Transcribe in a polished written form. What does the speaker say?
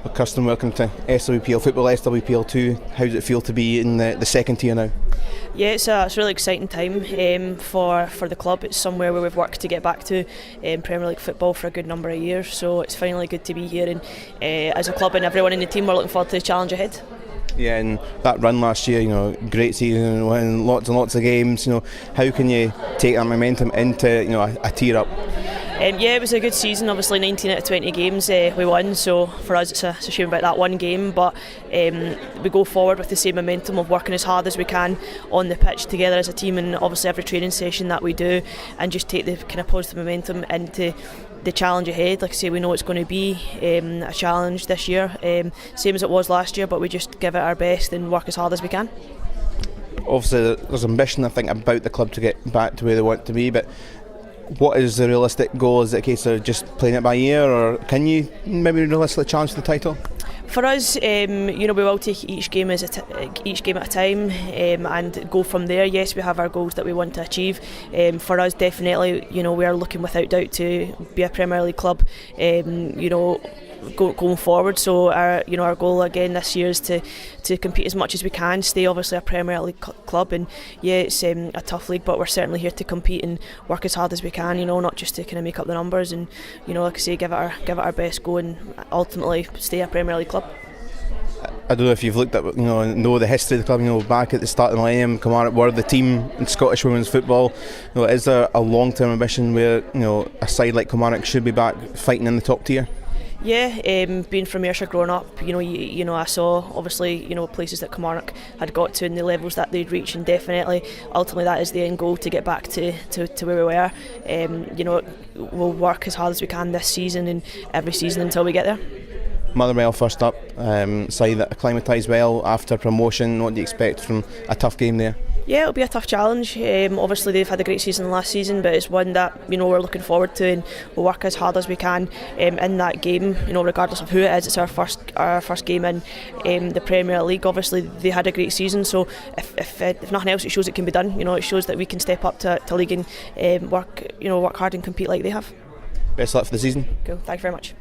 Well, Kirstin, welcome to SWPL Football, SWPL 2. How does it feel to be in the second tier now? Yeah, it's a really exciting time for the club. It's somewhere where we've worked to get back to Premier League football for a good number of years, so it's finally good to be here, and as a club and everyone in the team, we're looking forward to the challenge ahead. Yeah, and that run last year, great season, winning lots and lots of games. How can you take that momentum into a tier up? Yeah, it was a good season. Obviously 19 out of 20 games we won, so for us it's a shame about that one game, but we go forward with the same momentum of working as hard as we can on the pitch together as a team, and obviously every training session that we do, and just take the kind of positive momentum into the challenge ahead. Like I say, we know it's going to be a challenge this year, same as it was last year, but we just give it our best and work as hard as we can. Obviously there's ambition, I think, about the club to get back to where they want to be, but what is the realistic goal? Is it a case of just playing it by ear, or can you maybe realistically challenge for the title? For us, we will take each game at a time and go from there. Yes, we have our goals that we want to achieve. For us, definitely, we are looking without doubt to be a Premier League club. Going forward, so our goal again this year is to compete as much as we can, stay obviously a Premier League club, and yeah, it's a tough league, but we're certainly here to compete and work as hard as we can, not just to kind of make up the numbers, and like I say, give it our best go and ultimately stay a Premier League club. I don't know if you've looked at know the history of the club. Back at the start of the millennium, Kilmarnock were the team in Scottish women's football. Is there a long-term ambition where a side like Kilmarnock should be back fighting in the top tier? Yeah, being from Ayrshire growing up, I saw obviously places that Kilmarnock had got to and the levels that they'd reached, and definitely ultimately that is the end goal, to get back to where we were. We'll work as hard as we can this season and every season until we get there. Motherwell first up, side that acclimatised well after promotion. What do you expect from a tough game there? Yeah, it'll be a tough challenge. Obviously they've had a great season last season, but it's one that we're looking forward to, and we'll work as hard as we can in that game. Regardless of who it is, it's our first game in the Premier League. Obviously they had a great season, so if nothing else, it shows it can be done. It shows that we can step up to league and work hard and compete like they have. Best of luck for the season. Cool. Thank you very much.